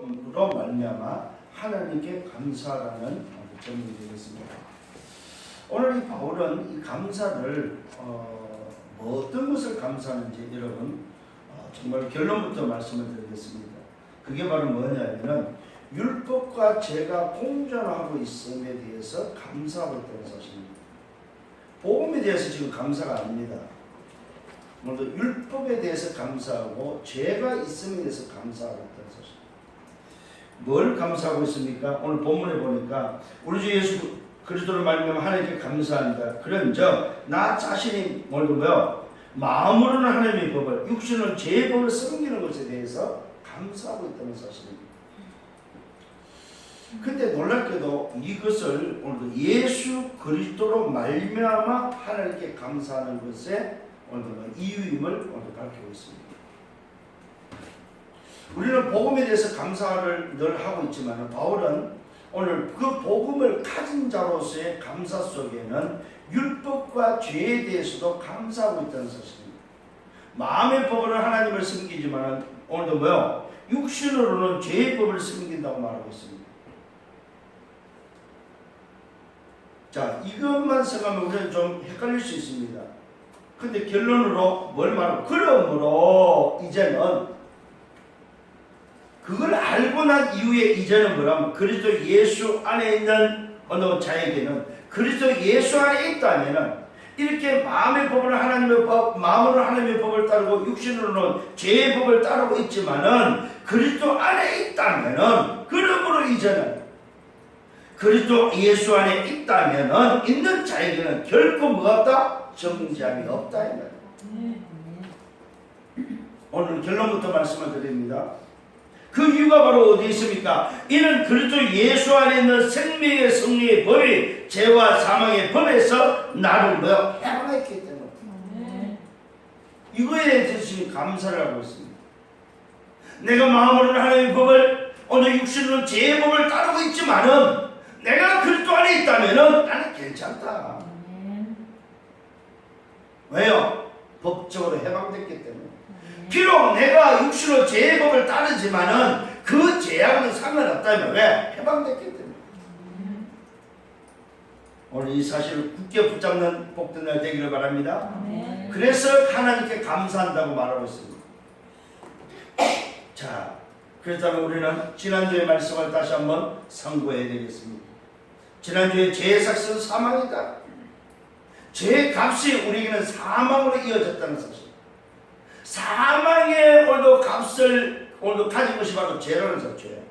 그리스도로 말미암아 하나님께 감사라는 제목이 되겠습니다. 오늘 이 바울은 이 감사를 어떤 것을 감사하는지 여러분 정말 결론부터 말씀을 드리겠습니다. 그게 바로 뭐냐면은 율법과 죄가 공존하고 있음에 대해서 감사하고 있다는 사실입니다. 복음에 대해서 지금 감사가 아닙니다. 먼저 율법에 대해서 감사하고 죄가 있음에 대해서 감사하고 있다는 사실. 뭘 감사하고 있습니까? 오늘 본문에 보니까 우리 주 예수 그리스도를 말미암아 하나님께 감사합니다. 그런즉 나 자신이 뭐요? 마음으로는 하나님의 법을, 육신은 죄의 법을 섬기는 것에 대해서 감사하고 있다는 사실입니다. 근데 놀랍게도 이것을 오늘도 예수 그리스도로 말미암아 하나님께 감사하는 것에 오늘도 이유임을 오늘 밝히고 있습니다. 우리는 복음에 대해서 감사를 늘 하고 있지만 바울은 오늘 그 복음을 가진 자로서의 감사 속에는 율법과 죄에 대해서도 감사하고 있다는 사실입니다. 마음의 법으로는 하나님을 섬기지만 오늘도 뭐요? 육신으로는 죄의 법을 섬긴다고 말하고 있습니다. 자, 이것만 생각하면 우리는 좀 헷갈릴 수 있습니다. 근데 결론으로 뭘 말하고, 그러므로 이제는 그걸 알고 난 이후에 이제는 뭐라면 그리스도 예수 안에 있는 어느 자에게는 그리스도 예수 안에 있다면은 이렇게 마음의 법을 하나님의 법, 마음으로 하나님의 법을 따르고 육신으로는 죄의 법을 따르고 있지만은 그리스도 안에 있다면은 그러므로 이제는 그리스도 예수 안에 있다면은 있는 자에게는 결코 뭐가 없다? 정죄함이 없다 이 말이에요. 오늘 결론부터 말씀을 드립니다. 그 이유가 바로 어디 있습니까? 이는 그리스도 예수 안에 있는 생명의 승리의 법이 죄와 사망의 법에서 나를 뭐야? 해방했기 때문에. 이거에 대해서 감사를 하고 있습니다. 내가 마음으로는 하나님의 법을, 오늘 육신으로는 죄의 법을 따르고 있지만은 내가 그리스도 안에 있다면은 나는 괜찮다. 왜요? 법적으로 해방됐기 때문에. 비록 내가 육신으로 죄의 법을 따르지만은 그 죄하고는 상관없다면 왜? 해방됐기 때문에. 오늘 이 사실을 굳게 붙잡는 복된 날 되기를 바랍니다. 그래서 하나님께 감사한다고 말하고 있습니다. 자, 그렇다면 우리는 지난주의 말씀을 다시 한번 상고해야 되겠습니다. 지난주에 죄의 삭은 사망이다. 죄의 값이 우리에게는 사망으로 이어졌다는 사실. 사망의 오늘도 값을 오늘도 가진 것이 바로 죄라는 사실이에요.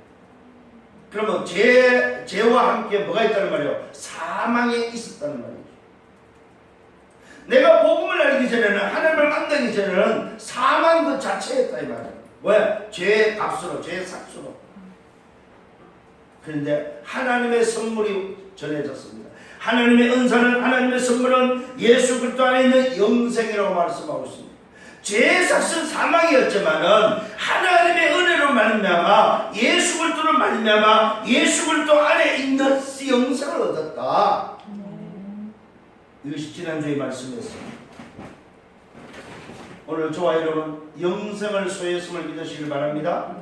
그러면 죄와 함께 뭐가 있다는 말이에요? 사망에 있었다는 말이죠. 내가 복음을 알기 전에는, 하나님을 만나기 전에는 사망 그 자체였다 이 말이에요. 왜? 죄의 값으로, 죄의 삭수로. 그런데 하나님의 선물이 전해졌습니다. 하나님의 은사는, 하나님의 선물은 예수 그리스도 안에 있는 영생이라고 말씀하고 있습니다. 죄의 삭은 사망이었지만은 하나님의 은혜로 말미암아 예수 그리스도로 말미암아 예수 그리스도 안에 있는 영생을 얻었다. 이것이 지난주의 말씀이었습니다. 오늘 저와 여러분 영생을 소유했음을 믿으시길 바랍니다.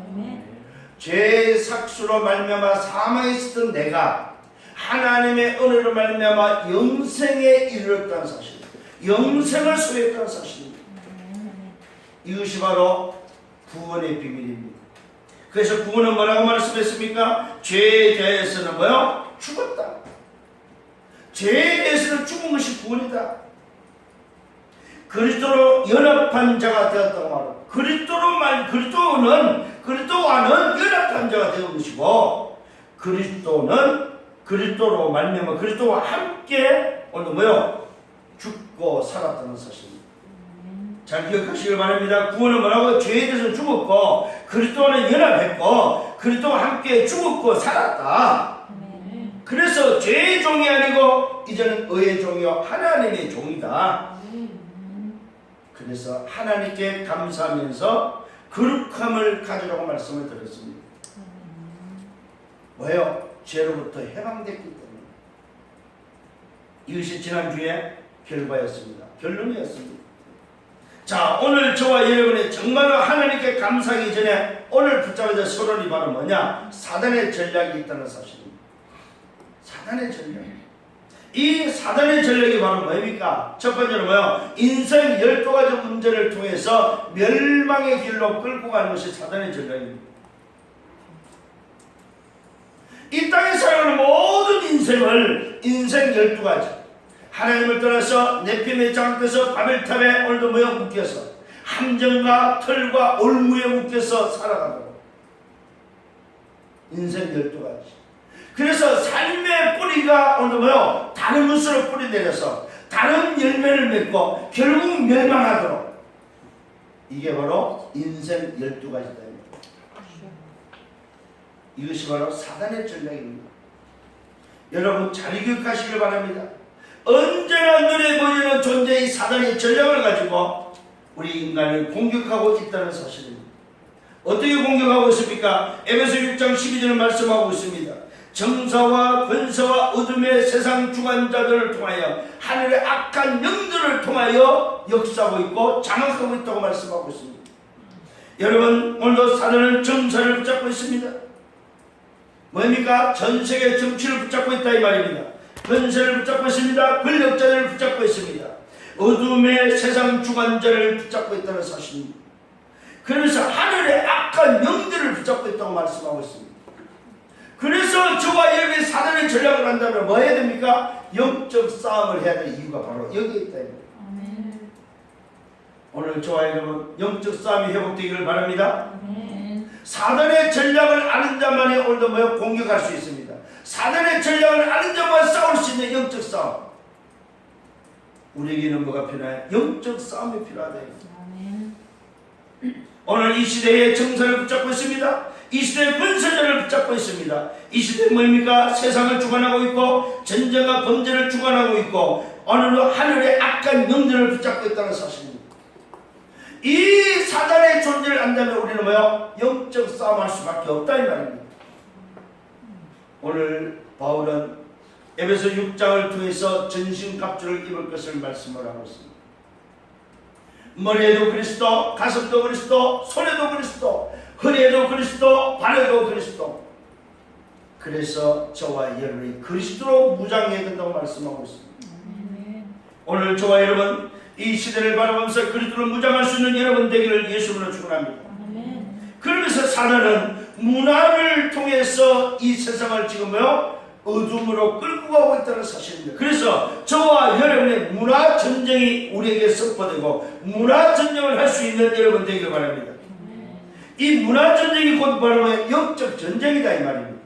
죄의 삭수로 말미암아 사망에 있었던 내가 하나님의 은혜로 말미암아 영생에 이르렀다는 사실, 영생을 소유했다는 사실입니다. 이것이 바로 구원의 비밀입니다. 그래서 구원은 뭐라고 말씀했습니까? 죄에 대해서는 뭐요? 죽었다. 죄에 대해서는 죽은 것이 구원이다. 그리스도로 연합한 자가 되었다고 말하고, 그리스도와는 연합한 자가 되는 것이고, 그리스도는 그리스도로 말미암아 그리스도와 함께 오늘 뭐요? 죽고 살았다는 사실입니다. 잘 기억하시길 바랍니다. 구원은 뭐라고? 죄에 대해서 죽었고 그리스도와는 연합했고 그리스도와 함께 죽었고 살았다. 그래서 죄의 종이 아니고 이제는 의의 종이요 하나님의 종이다. 그래서 하나님께 감사하면서 거룩함을 가지라고 말씀을 드렸습니다. 왜요? 죄로부터 해방됐기 때문에. 이것이 지난주에 결과였습니다. 결론이었습니다. 자, 오늘 저와 여러분이 정말로 하나님께 감사하기 전에 오늘 붙잡아야 될 서론이 바로 뭐냐? 사단의 전략이 있다는 사실입니다. 사단의 전략. 이 사단의 전략이 바로 뭡니까? 첫 번째는 뭐예요? 인생 12가지 문제를 통해서 멸망의 길로 끌고 가는 것이 사단의 전략입니다. 이 땅에 살아가는 모든 인생을 인생 12가지 하나님을 떠나서 네피림의 장악돼서 바벨탑에 오늘도 모여 묶여서 함정과 털과 올무에 묶여서 살아가도록 인생 12가지. 그래서 삶의 뿌리가 오늘도 뭐요? 다른 것으로 뿌리 내려서 다른 열매를 맺고 결국 멸망하도록. 이게 바로 인생 12가지다. 이것이 바로 사단의 전략입니다. 여러분 잘 기억하시길 바랍니다. 언제나 눈에 보이는 존재의 사단의 전략을 가지고 우리 인간을 공격하고 있다는 사실입니다. 어떻게 공격하고 있습니까? 에베소 6장 12절을 말씀하고 있습니다. 정사와 권세와 어둠의 세상 주관자들을 통하여 하늘의 악한 영들을 통하여 역사하고 있고 장악하고 있다고 말씀하고 있습니다. 여러분 오늘도 사단은 정사를 붙잡고 있습니다. 뭡니까? 전세계 정치를 붙잡고 있다 이 말입니다. 권세를 붙잡고 있습니다. 권력자들을 붙잡고 있습니다. 어둠의 세상 주관자를 붙잡고 있다는 사실입니다. 그래서 하늘의 악한 영들을 붙잡고 있다고 말씀하고 있습니다. 그래서 저와 여러분이 사단의 전략을 한다면 뭐 해야 됩니까? 영적 싸움을 해야 될 이유가 바로 여기에 있다. 오늘 저와 여러분 영적 싸움이 회복되기를 바랍니다. 사단의 전략을 아는 자만이 오늘도 뭐 공격할 수 있습니다. 사단의 전략을 아는 자만 싸울 수 있는 영적 싸움. 우리에게는 뭐가 필요해? 영적 싸움이 필요하다. 오늘 이 시대의 정사를 붙잡고 있습니다. 이 시대의 권세자를 붙잡고 있습니다. 이 시대는 뭡니까? 세상을 주관하고 있고 전쟁과 범죄를 주관하고 있고 오늘도 하늘의 악한 영들을 붙잡고 있다는 사실입니다. 이 사단의 존재를 안다면 우리는 뭐요? 영적 싸움할 수밖에 없다 이 말입니다. 오늘 바울은 에베소 6장을 통해서 전신갑주를 입을 것을 말씀을 하고 있습니다. 머리에도 그리스도, 가슴도 그리스도, 손에도 그리스도, 허리에도 그리스도, 발에도 그리스도. 그래서 저와 여러분이 그리스도로 무장해야 된다고 말씀하고 있습니다. 오늘 저와 여러분 이 시대를 바라보면서 그리스도로 무장할 수 있는 여러분 되기를 예수님으로 축원합니다. 그러면서 사단은 문화를 통해서 이 세상을 지금 어둠으로 끌고 가고 있다는 사실입니다. 그래서 저와 여러분의 문화 전쟁이 우리에게 선포되고 문화 전쟁을 할 수 있는 여러분 되기를 바랍니다. 이 문화 전쟁이 곧 바로 영적 전쟁이다 이 말입니다.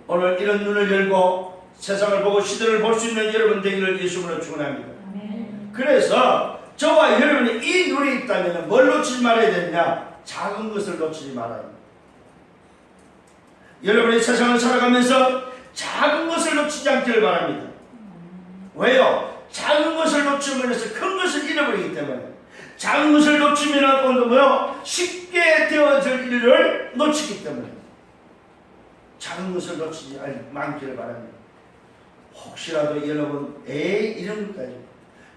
오늘 이런 눈을 열고 세상을 보고 시대를 볼 수 있는 여러분 되기를 예수님으로 축원합니다. 그래서 저와 여러분이 이 눈이 있다면 뭘 놓치지 말아야 되느냐? 작은 것을 놓치지 말아야 합니다. 여러분이 세상을 살아가면서 작은 것을 놓치지 않기를 바랍니다. 왜요? 작은 것을 놓치면 큰 것을 잃어버리기 때문에. 작은 것을 놓치면 오늘 뭐요? 쉽게 되어질 일을 놓치기 때문에. 작은 것을 놓치지 않기를 바랍니다. 혹시라도 여러분 이런 것까지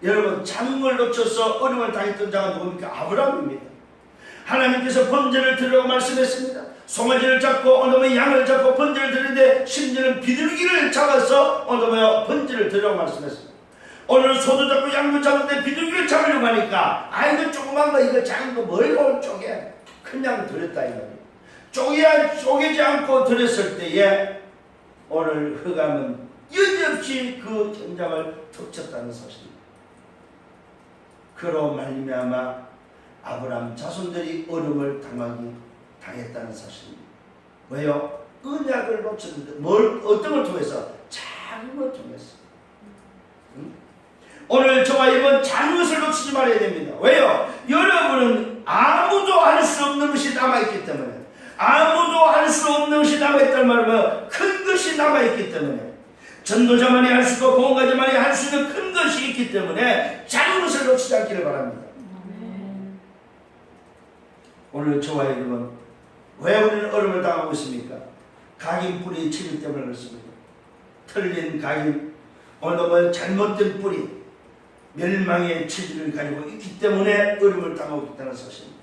여러분 작은 걸 놓쳐서 어려움을 당했던 자가 누굽니까? 아브라함입니다. 하나님께서 번제를 드리라고 말씀했습니다. 송아지를 잡고 오늘 양을 잡고 번제를 드리는데 심지어는 비둘기를 잡아서 오늘 번제를 드리라고 말씀했습니다. 오늘 소도 잡고 양도 잡는데 비둘기를 잡으려고 하니까 이거 조그만 거 이거 작은 거 뭘 쪼개 그냥 드렸다 이거예요. 쪼개지 않고 드렸을 때에 오늘 흑암은 여지없이 그 현장을 덮쳤다는 사실입니다. 그로 말미암아 아브라함 자손들이 어려움을 당했다는 사실입니다. 왜요? 언약을 놓쳤는데 어떤 걸 통해서? 작은 걸 통해서. 오늘 저와 이번 작은 것을 놓치지 말아야 됩니다. 왜요? 여러분은 아무도 할 수 없는 것이 남아있기 때문에 아무도 할 수 없는 것이 남아있다는 말은 큰 것이 남아있기 때문에 전도자만이 할 수 있고 보험가자만이 할 수 있는 큰 것이 있기 때문에 작은 것을 놓치지 않기를 바랍니다. 오늘 저와 여러분 왜 우리는 어려움을 당하고 있습니까? 각인 뿌리 치기 때문에 그렇습니다. 틀린 각인 오늘도 잘못된 뿌리 멸망의 체질을 가지고 있기 때문에 어려움을 당하고 있다는 사실입니다.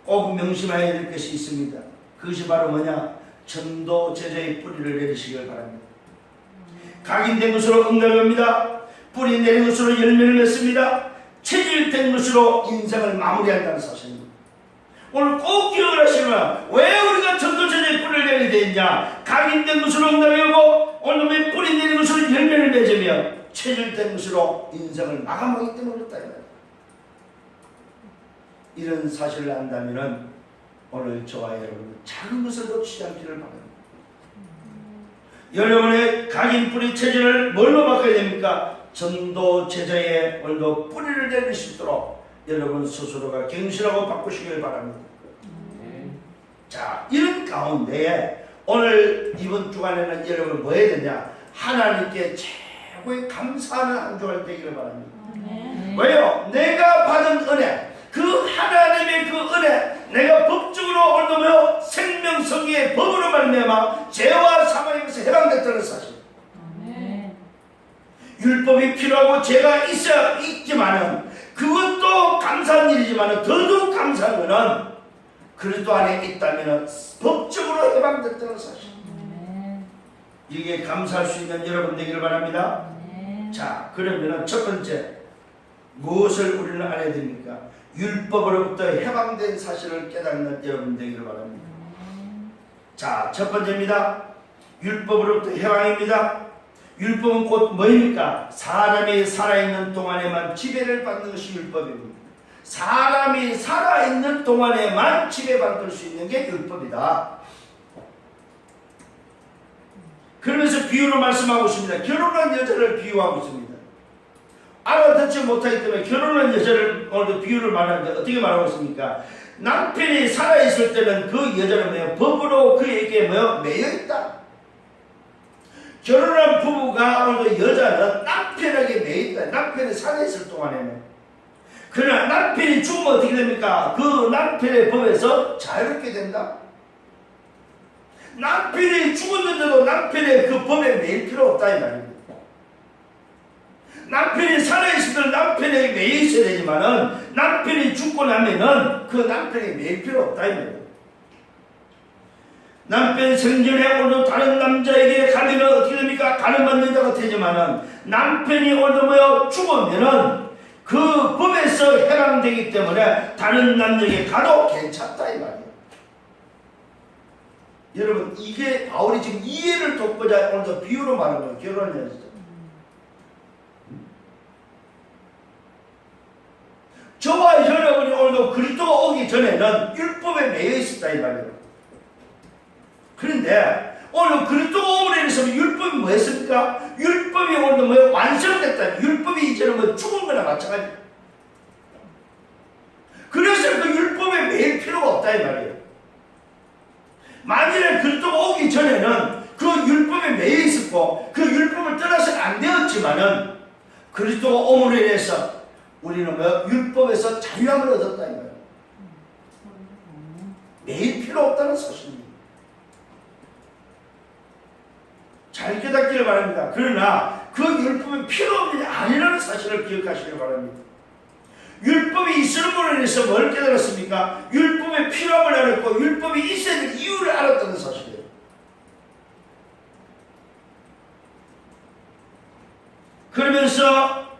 꼭 명심해야 될 것이 있습니다. 그것이 바로 뭐냐? 전도 제자의 뿌리를 내리시길 바랍니다. 각인된 것으로 응답합니다. 뿌리 내린 것으로 열매를 맺습니다. 체질된 것으로 인생을 마무리한다는 사실입니다. 오늘 꼭 기억을 하시면 왜 우리가 전도 제자의 뿌리를 내리게 되었냐? 각인된 것으로 응답하고 오늘 뿌리 내린 것으로 열매를 맺으며 체질된 것으로 인생을 마감하기 때문에 그렇다. 이런 사실을 안다면 오늘 저와 여러분 작은 것을 놓치지 않기를 바랍니다. 여러분의 각인 뿌리 체질을 뭘로 바꿔야 됩니까? 전도 제자의 오늘도 뿌리를 내릴 수 있도록 여러분 스스로가 경실하고 바꾸시길 바랍니다. 자, 이런 가운데에 오늘 이번 주간에는 여러분 뭐 해야 되냐? 하나님께 최고의 감사하는 한 주간 되기를 바랍니다. 왜요? 내가 받은 은혜, 그 하나님의 그 은혜, 내가 법적으로 오늘도 생명성의 법으로 말미암아 죄와 사망에서 해방됐다는 사실. 율법이 필요하고 죄가 있지만은 그것도 감사한 일이지만은 더더욱 감사한 것은 그리스도 안에 있다면 법적으로 해방됐다는 사실. 이게 감사할 수 있는 여러분 되기를 바랍니다. 자, 그러면 첫 번째 무엇을 우리는 알아야 됩니까? 율법으로부터 해방된 사실을 깨닫는 여러분 되기를 바랍니다. 자, 첫 번째입니다. 율법으로부터 해방입니다. 율법은 곧 뭐입니까? 사람이 살아있는 동안에만 지배를 받는 것이 율법입니다. 사람이 살아있는 동안에만 지배받을 수 있는 게 율법이다. 그러면서 비유로 말씀하고 있습니다. 결혼한 여자를 비유하고 있습니다. 알아듣지 못하기 때문에 결혼한 여자를 오늘도 비유를 말하는데 어떻게 말하고 있습니까? 남편이 살아있을 때는 그 여자는 법으로 그에게 매여있다. 결혼한 부부가 오늘도 여자는 남편에게 매여있다. 남편이 살아있을 동안에는. 그러나 남편이 죽으면 어떻게 됩니까? 그 남편의 법에서 자유롭게 된다. 남편이 죽었는데도 남편의 그 법에 매일 필요 없다 이 말입니다. 남편이 살아있을 때 남편에게 매여 있어야 되지만은 남편이 죽고 나면은 그 남편에게 매일 필요 없다 이 말입니다. 남편 생전에 오늘 다른 남자에게 가면은 어떻게 됩니까? 가늠받는 자가 되지만은 남편이 오늘 죽으면은 그 법에서 해방되기 때문에 다른 남자에게 가도 괜찮다 이 말이에요. 여러분 이게 바울이 지금 이해를 돕고자 오늘 비유로 말하는 거예요. 결혼을 해야죠. 저와 여러분이 오늘도 그리스도가 오기 전에는 율법에 매여 있었다 이 말이에요. 그런데 오늘 그리스도가 오므로 인해서 율법이 뭐였습니까? 율법이 오늘 완성됐다. 율법이 이제는 죽은 거나 마찬가지. 그래서 그 율법에 매일 필요가 없다 이 말이에요. 만일에 그리스도가 오기 전에는 그 율법에 매여 있었고 그 율법을 떠나서는 안 되었지만은 그리스도가 오므로 인해서 우리는 율법에서 자유함을 얻었다 이 말이에요. 매일 필요 없다는 사실입니다. 잘 깨닫기를 바랍니다. 그러나 그 율법이 필요 없는 게 아니라는 사실을 기억하시길 바랍니다. 율법이 있음으로 인해서 뭘 깨달았습니까? 율법의 필요함을 알았고 율법이 있어야 될 이유를 알았다는 사실이에요. 그러면서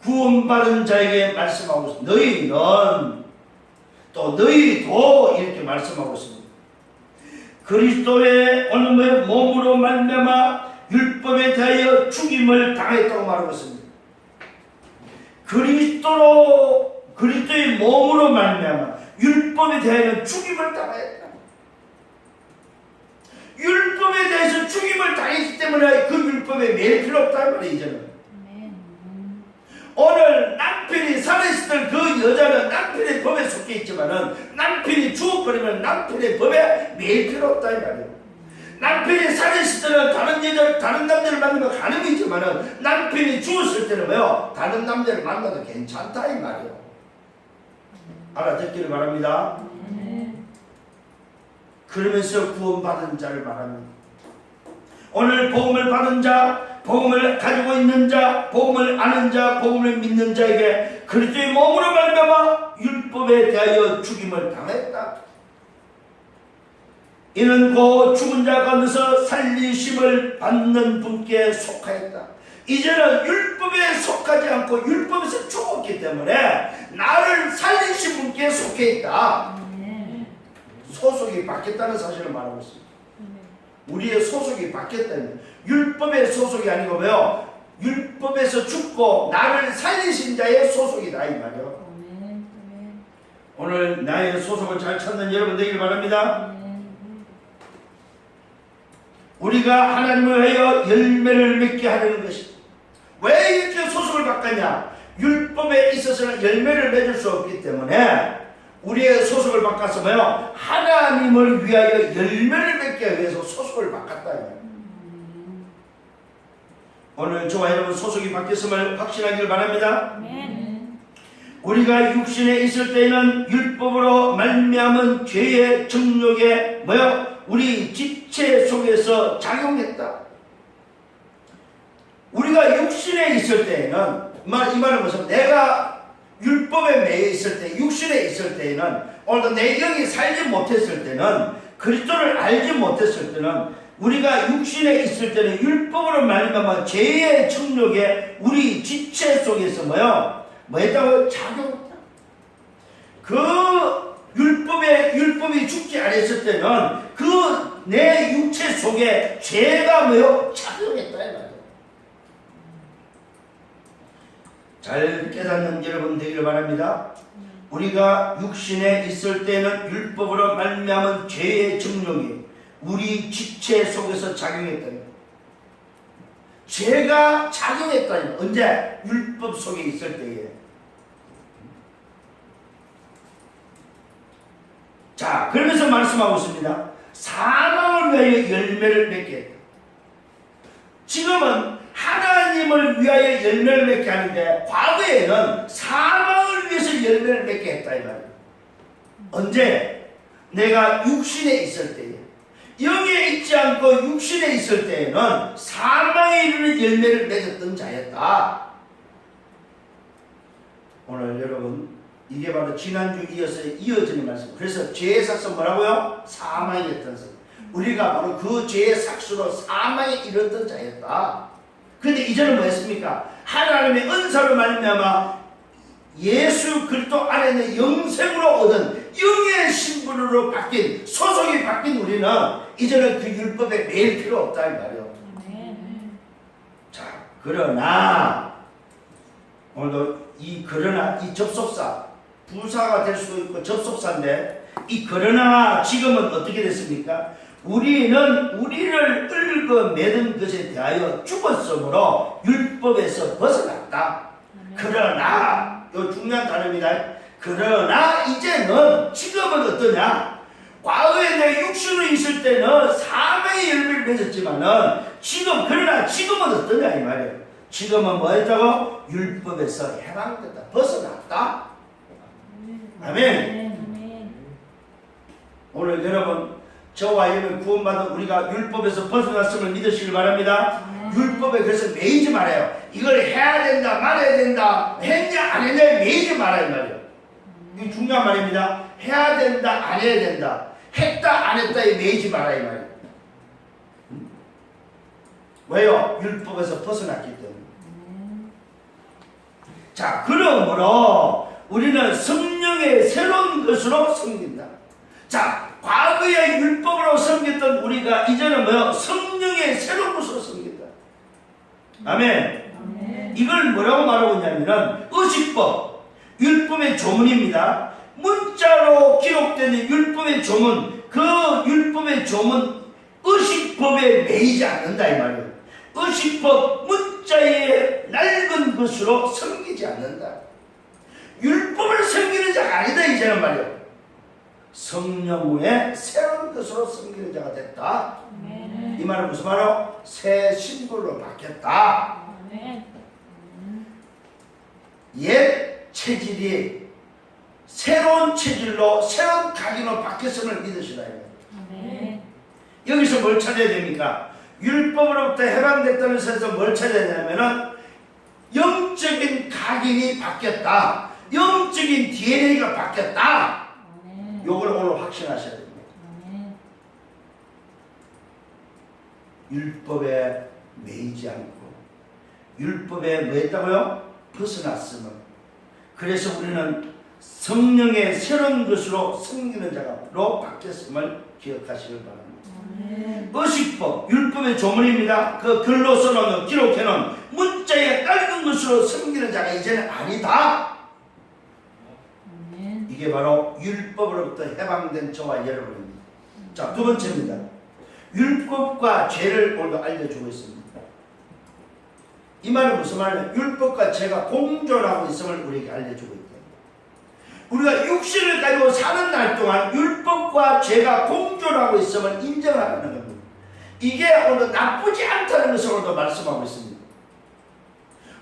구원받은 자에게 말씀하고 있습니다. 너희는 또 너희도 이렇게 말씀하고 있습니다. 그리스도의 오늘 몸으로 말미암아 율법에 대하여 죽임을 당했다고 말하고 있습니다. 그리스도의 몸으로 말미암아 율법에 대하여 죽임을 당했다. 율법에 대해서 죽임을 당했기 때문에 그 율법에 매일 필요 없다는 말이에요. 이제는 오늘 남편이 살아있을 때 그 여자는 남편의 법에 속해 있지만은 남편이 죽어버리면 남편의 법에 매일 필요 없다 이 말이에요. 남편이 살아있을 때는 다른 남자를 만나면 가능이지만은 남편이 죽었을 때는 다른 남자를 만나도 괜찮다 이 말이에요. 알아듣기를 바랍니다. 그러면서 구원받은 자를 말합니다. 오늘 복음을 받은 자, 복음을 가지고 있는 자, 복음을 아는 자, 복음을 믿는 자에게 그리스도의 몸으로 말미암아 율법에 대하여 죽임을 당했다. 이는 그 죽은 자 가운데서 살리심을 받는 분께 속하였다. 이제는 율법에 속하지 않고 율법에서 죽었기 때문에 나를 살리신 분께 속해 있다. 소속이 바뀌었다는 사실을 말하고 있습니다. 우리의 소속이 바뀌었다는, 율법의 소속이 아니고 뭐요? 율법에서 죽고 나를 살리신 자의 소속이다 이 말이요. 오늘 나의 소속을 잘 찾는 여러분 되길 바랍니다. 우리가 하나님을 위하여 열매를 맺게 하려는 것이, 왜 이렇게 소속을 바꿨냐? 율법에 있어서는 열매를 맺을 수 없기 때문에 우리의 소속을 바꿔서 뭐요? 하나님을 위하여 열매를 맺기 위해서 소속을 바꿨다. 오늘 저와 여러분 소속이 바뀌었음을 확신하길 바랍니다. 우리가 육신에 있을 때에는 율법으로 말미암은 죄의 정욕에 뭐요? 우리 지체 속에서 작용했다. 우리가 육신에 있을 때에는 이 말은 무슨, 내가 율법에 매여 있을 때, 육신에 있을 때에는, 오늘도 내 영이 살지 못했을 때는, 그리스도를 알지 못했을 때는, 우리가 육신에 있을 때는 율법으로 말미암아 죄의 정욕에 우리 지체 속에서 뭐요? 뭐 했다고? 작용했다. 그 율법이 죽지 않았을 때는 그 내 육체 속에 죄가 뭐요? 작용했다 이 말이에요. 잘 깨닫는 여러분 되기를 바랍니다. 우리가 육신에 있을 때는 율법으로 말미암은 죄의 정욕이 우리 지체 속에서 작용했다니, 죄가 작용했다니. 언제? 율법 속에 있을 때에. 자, 그러면서 말씀하고 있습니다. 사망을 위하여 열매를 맺게 했다. 지금은 하나님을 위하여 열매를 맺게 하는데, 과거에는 사망을 위해서 열매를 맺게 했다 이 말이에요. 언제? 내가 육신에 있을 때에. 영에 있지 않고 육신에 있을 때에는 사망에 이르는 열매를 맺었던 자였다. 오늘 여러분, 이게 바로 지난주 이어서 이어지는 말씀. 그래서 죄의 삭은 뭐라고요? 사망이었던 것. 우리가 바로 그 죄의 삭수로 사망에 이르렀던 자였다. 그런데 이제는 뭐였습니까? 하나님의 은사로 말미암아 예수 그리스도 안에 있는 영생으로 얻은 영의 신분으로 바뀐, 소속이 바뀐 우리는 이제는 그 율법에 매일 필요 없다 이 말이요. 자, 그러나 오늘도 이 접속사, 부사가 될 수도 있고 접속사인데, 이 그러나 지금은 어떻게 됐습니까? 우리는 우리를 얽어매는 것에 대하여 죽었으므로 율법에서 벗어났다. 그러나, 이 중요한 단어입니다. 그러나 이제는, 지금은 어떠냐? 과거에 내 육신으로 있을 때는 사망의 열매를 맺었지만은 그러나 지금은 어떠냐 이 말이에요. 지금은 뭐 했다고? 율법에서 해방됐다. 벗어났다. 아멘. 오늘 여러분, 저와 여러분 구원받은 우리가 율법에서 벗어났음을 믿으시길 바랍니다. 율법에 그래서 매이지 말아요. 이걸 해야 된다, 말아야 된다, 했냐 안 했냐 매이지 말아야 말이에요. 이게 중요한 말입니다. 해야 된다, 안 해야 된다, 했다, 안 했다에 매이지 말아야 말이에요. 왜요? 율법에서 벗어났기 때문에. 자, 그러므로 우리는 성령의 새로운 것으로 섬긴다. 자, 과거에 율법으로 섬겼던 우리가 이제는 뭐요? 성령의 새로운 것으로 섬긴다. 아멘. 이걸 뭐라고 말하고 있냐면은 의식법, 율법의 조문입니다. 문자로 기록되는 율법의 조문, 그 율법의 조문 의식법에 매이지 않는다 이 말이에요. 의식법 문자의 낡은 것으로 섬기지 않는다. 율법을 섬기는 자가 아니다 이제는 말이에요. 성령의 새로운 것으로 섬기는 자가 됐다. 이 말은 무슨 말이요? 새 신분으로 바뀌었다. 옛 체질이 새로운 체질로, 새로운 각인으로 바뀌었음을 믿으시라. 여기서 뭘 찾아야 됩니까? 율법으로부터 해방됐다는 것에서 뭘 찾아야 되냐면은 영적인 각인이 바뀌었다. 영적인 DNA가 바뀌었다. 요걸 오늘 확신하셔야 됩니다. 율법에 매이지 않고 율법에 매였다고요? 벗어났음을. 그래서 우리는 성령의 새로운 것으로 섬기는 자로 바뀌었음을 기억하시길 바랍니다. 의식법, 율법의 조문입니다. 그 글로 써놓은 기록해놓은 문자에 따르는 것으로 섬기는 자가 이제는 아니다. 이게 바로 율법으로부터 해방된 저와 여러분입니다. 자, 두 번째입니다. 율법과 죄를 오늘도 알려주고 있습니다. 이 말은 무슨 말이냐면 율법과 죄가 공존하고 있음을 우리에게 알려주고 있다. 우리가 육신을 가지고 사는 날 동안 율법과 죄가 공존하고 있음을 인정하는 겁니다. 이게 오늘 나쁘지 않다는 것을 오늘도 말씀하고 있습니다.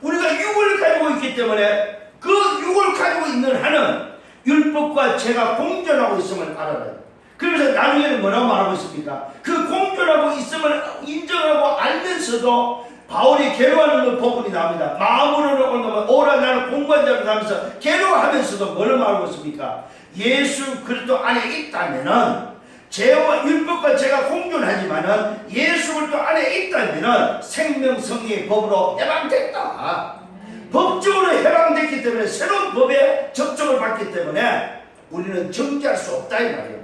우리가 육을 가지고 있기 때문에 그 육을 가지고 있는 한은 율법과 죄가 공존하고 있음을 알아요. 그러면서 나중에는 뭐라고 말하고 있습니까? 그 공존하고 있음을 인정하고 알면서도 바울이 괴로워하는 부분이 나옵니다. 마음으로는 온다면 오라 나는 공부한 자로 하면서 괴로워하면서도 뭘 말하고 있습니까? 예수 그리스도 안에 있다면은 죄와 율법과 죄가 공존하지만은 예수 그리스도 안에 있다면은 생명성의 법으로 해방됐다. 법적으로 해방됐기 때문에 새로운 법에 접촉을 받기 때문에 우리는 정죄할 수 없다 이 말이에요.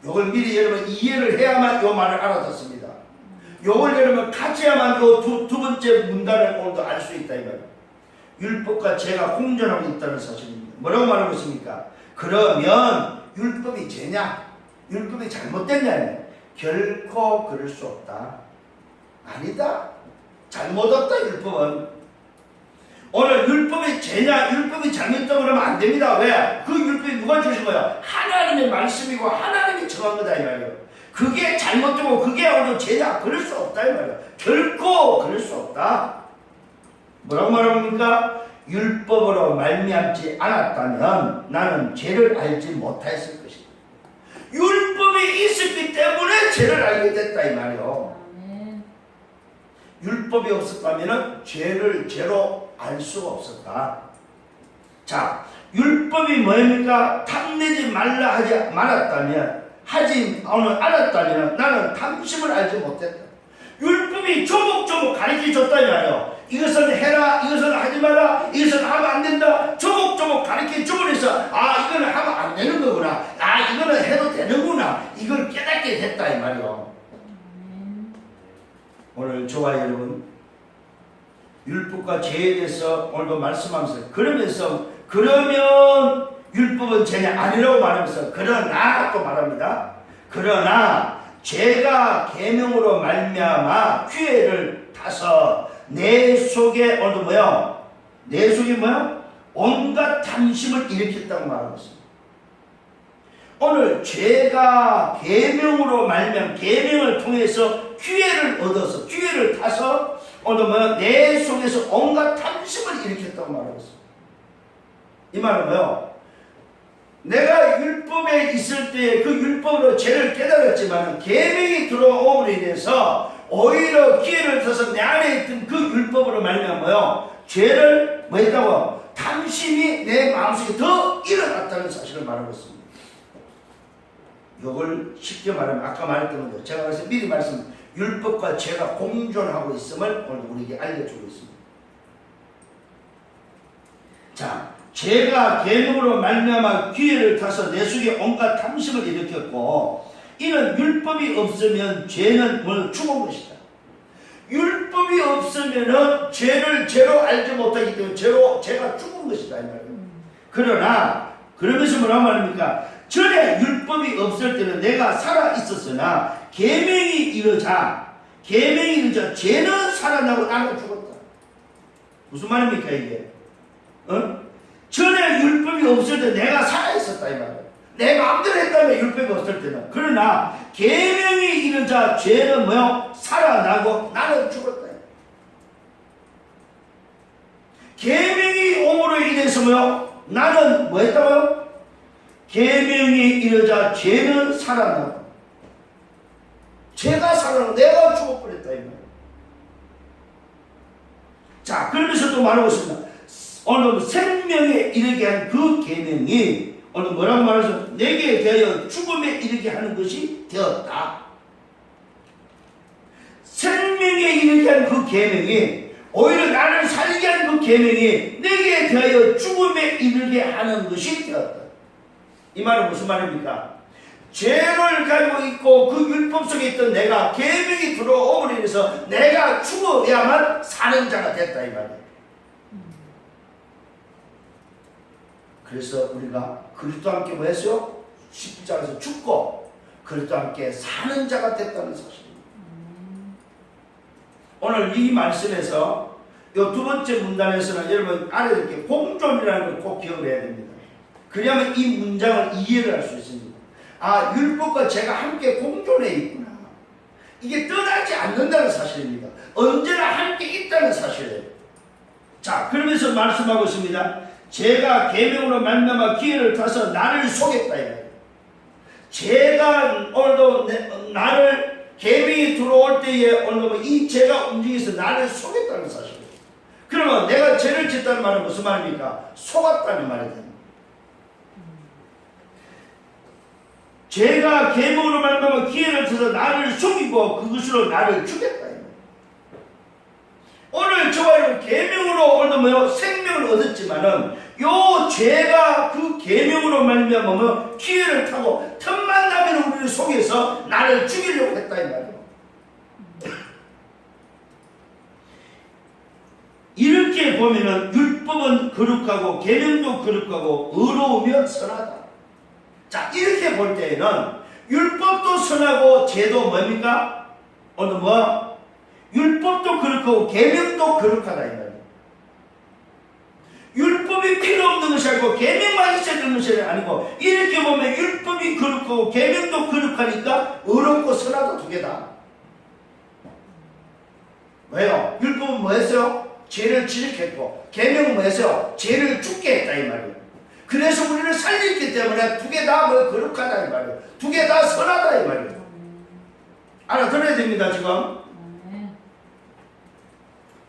이걸 미리 여러분 이해를 해야만 이 말을 알아듣습니다. 이걸 여러분 가져야만 이 두 번째 문단을 오늘도 알 수 있다 이 말이에요. 율법과 죄가 공존하고 있다는 사실입니다. 뭐라고 말하고 있습니까? 그러면 율법이 죄냐? 율법이 잘못됐냐? 결코 그럴 수 없다. 아니다. 잘못 없다 율법은. 오늘 율법이 죄냐, 율법이 잘못됐다고 그러면 안 됩니다. 왜? 그 율법이 누가 주신 거야? 하나님의 말씀이고 하나님이 정한 거다 이 말이에요. 그게 잘못되고 그게 오늘 죄냐? 그럴 수 없다 이 말이에요. 결코 그럴 수 없다. 뭐라고 말합니까? 율법으로 말미암지 않았다면 나는 죄를 알지 못했을 것이다. 율법이 있었기 때문에 죄를 알게 됐다 이 말이에요. 율법이 없었다면 죄를 죄로 알 수가 없었다. 자, 율법이 뭐입니까? 탐내지 말라 하지 말았다면 오늘 알았다면 나는 탐심을 알지 못했다. 율법이 조목조목 가르쳐줬다 이 말이에요. 이것은 해라, 이것은 하지 마라, 이것은 하면 안 된다. 조목조목 가르쳐주면서 이거는 하면 안 되는 거구나. 이거는 해도 되는구나. 이걸 깨닫게 됐다 이 말이에요. 오늘 저와 여러분 율법과 죄에 대해서 오늘도 말씀하면서 그러면 율법은 죄냐 아니라고 말하면서 그러나 또 말합니다. 그러나 죄가 계명으로 말미암아 기회를 타서 내 속에 오늘도 뭐요? 내 속에 뭐요? 온갖 탐심을 일으켰다고 말하고 있습니다. 오늘 죄가 계명으로 말미암아 계명을 통해서 기회를 얻어서 기회를 타서 오늘 뭐요? 내 속에서 온갖 탐심을 일으켰다고 말하고 있습니다. 이 말은 뭐요? 내가 율법에 있을 때 그 율법으로 죄를 깨달았지만 계명이 들어옴으로 인해서 오히려 기회를 타서 내 안에 있던 그 율법으로 말미암아 뭐요? 죄를 뭐 했다고? 탐심이 내 마음속에 더 일어났다는 사실을 말하고 있습니다. 이걸 쉽게 말하면 아까 말했던 거죠. 제가 그래서 미리 율법과 죄가 공존하고 있음을 오늘 우리에게 알려주고 있습니다. 자, 죄가 계명으로 말미암아 기회를 타서 내 속에 온갖 탐심을 일으켰고 이는 율법이 없으면 죄는 뭘 죽은 것이다. 율법이 없으면 죄를 죄로 알지 못하기 때문에 죄가 죽은 것이다 이 말이에요. 그러나 그러면서 뭐라고 말합니까? 전에 율법이 없을 때는 내가 살아 있었으나 계명이 이르자 죄는 살아나고 나는 죽었다. 무슨 말입니까 이게? 전에 율법이 없을 때 내가 살아 있었다 이 말이에요. 내 마음대로 했다면 율법이 없을 때는. 그러나 계명이 이르자 죄는 뭐요? 살아나고 나는 죽었다. 계명이 옴으로 인해서 뭐요? 나는 뭐 했다고요? 계명이 이르자 죄는 살아나고 제가 살아나고 내가 죽어버렸다 이 말이에요. 자, 그러면서 또 말하고 있습니다. 오늘 생명에 이르게 한 그 계명이 오늘 뭐라고 말하죠? 내게 대하여 죽음에 이르게 하는 것이 되었다. 생명에 이르게 한 그 계명이 오히려 나를 살게 한 그 계명이 내게 대하여 죽음에 이르게 하는 것이 되었다. 이 말은 무슨 말입니까? 죄를 가지고 있고 그 율법 속에 있던 내가 계명이 들어옴으로 인해서 내가 죽어야만 사는 자가 됐다 이 말이에요. 그래서 우리가 그리스도와 함께 뭐 했어요? 십자가에서 죽고 그리스도와 함께 사는 자가 됐다는 사실입니다. 오늘 이 말씀에서 이 두 번째 문단에서는 여러분 알아야 될 게 공존이라는 걸 꼭 기억을 해야 됩니다. 그래야만 이 문장을 이해를 할 수 있습니다. 아, 율법과 죄가 함께 공존해 있구나. 이게 떠나지 않는다는 사실입니다. 언제나 함께 있다는 사실이에요. 자, 그러면서 말씀하고 있습니다. 죄가 계명으로 말미암아 기회를 타서 나를 속였다 이거예요. 죄가 오늘도 나를 계명이 들어올 때에 오늘 이 죄가 움직여서 나를 속였다는 사실이에요. 그러면 내가 죄를 짓다는 말은 무슨 말입니까? 속았다는 말이 됩니다. 죄가 계명으로 말미암아 기회를 타서 나를 속이고 그것으로 나를 죽였다. 오늘 저와 여러분 계명으로 오늘도 뭐요? 생명을 얻었지만은 요 죄가 그 계명으로 말미암아 기회를 타고 틈만 나면 우리를 속여서 나를 죽이려고 했다 이 말이에요. 이렇게 보면은 율법은 거룩하고 계명도 거룩하고 의로우며 선하다. 자, 이렇게 볼 때에는 율법도 선하고 죄도 뭡니까? 오늘 뭐? 율법도 거룩하고 계명도 거룩하다 이 말이에요. 율법이 필요 없는 것이 아니고 계명만 있어야 되는 것이 아니고 이렇게 보면 율법이 거룩하고 계명도 거룩하니까 의롭고 선하다 두 개다. 왜요? 율법은 뭐 했어요? 죄를 지적했고 계명은 뭐 했어요? 죄를 죽게 했다 이 말이에요. 그래서 우리를 살렸기 때문에 두 개 다 뭐 거룩하다 이 말이에요. 두 개 다 선하다 이 말이에요. 알아들어야 됩니다 지금.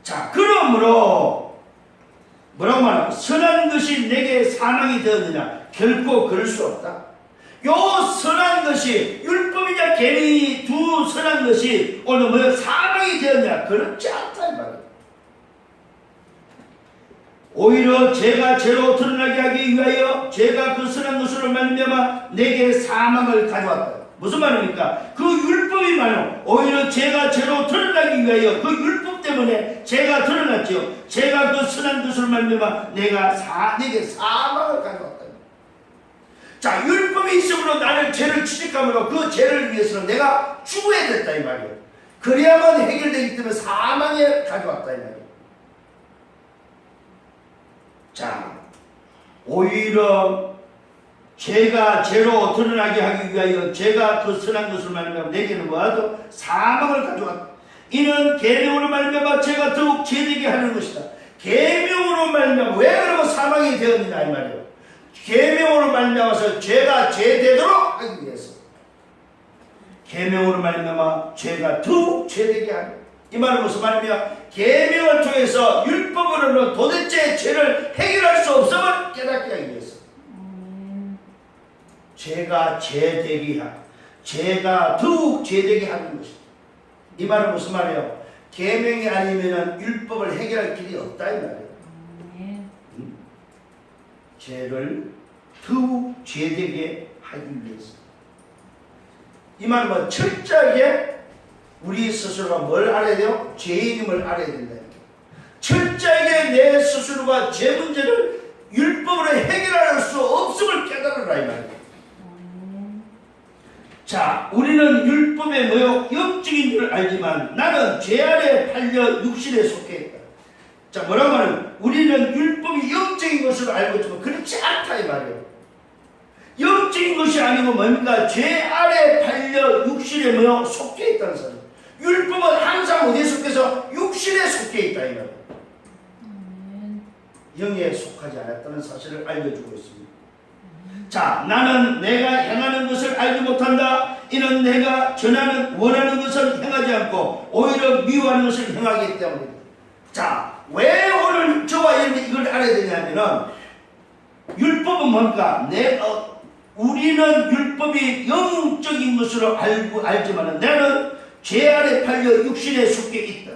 자, 그러므로 뭐라고 말하고 선한 것이 내게 사망이 되었느냐? 결코 그럴 수 없다. 요 선한 것이 율법이냐 계명이 두 선한 것이 오늘 뭐 사망이 되었냐? 그렇지 않다 이 말이에요. 오히려 죄가 죄로 드러나게 하기 위하여 죄가 그 선한 것으로 말미암아 내게 사망을 가져왔다. 무슨 말입니까? 그 율법이 말이요. 오히려 죄가 죄로 드러나기 위하여 그 율법 때문에 죄가 드러났지요. 죄가 그 선한 것으로 말미암아 내게 사망을 가져왔다. 자, 율법이 있으므로 나를 죄를 지적함으로 그 죄를 위해서는 내가 죽어야 됐다 이 말이에요. 그래야만 해결되기 때문에 사망에 가져왔다 이 말이에요. 자, 오히려 죄가 죄로 드러나게 하기 위하여 죄가 그 선한 것을 말미암아 내게는 뭐하죠? 사망을 가져왔다. 이는 계명으로 말미암아 죄가 더욱 죄되게 하는 것이다. 계명으로 말미암아 왜 그러면 사망이 되었느냐 이 말이에요. 계명으로 말미암아서 죄가 죄되도록 하기 위해서 계명으로 말미암아 죄가 더욱 죄되게 하는. 이 말은 무슨 말이냐? 계명을 통해서 율법으로는 도대체 죄를 해결할 수 없음을 깨닫게 하기 위해서 죄가 죄되게 하는, 죄가 더욱 죄되게 하는 것이다. 이 말은 무슨 말이에요? 계명이 아니면 율법을 해결할 길이 없다 이 말이에요. 죄를 더욱 죄되게 하기 위해서. 이 말은 뭐 철저하게 우리 스스로가 뭘 알아야 돼요? 죄인임을 알아야 된다. 철저하게 내 스스로가 죄 문제를 율법으로 해결할 수 없음을 깨달으라 이 말이에요. 자, 우리는 율법의 뭐요? 영적인 줄 알지만 나는 죄 아래 팔려 육신에 속해 있다. 자, 뭐라고 하면 우리는 율법이 영적인 것으로 알고 있지만 그렇지 않다 이 말이에요. 영적인 것이 아니고 뭡니까? 죄 아래 팔려 육신에 뭐요? 속해 있다는 사람. 율법은 항상 어디에 속해서? 육신에 속해 있다 이 말이에요. 영에 속하지 않았다는 사실을 알려주고 있습니다. 자, 나는 내가 행하는 것을 알지 못한다. 이는 내가 원하는 것을 행하지 않고 오히려 미워하는 것을 행하기 때문이다. 자, 왜 오늘 저와 여러분이 이걸 알아야 되냐면은 율법은 뭡니까? 우리는 율법이 영적인 것으로 알지만 나는 죄 아래 팔려 육신에 속해 있다.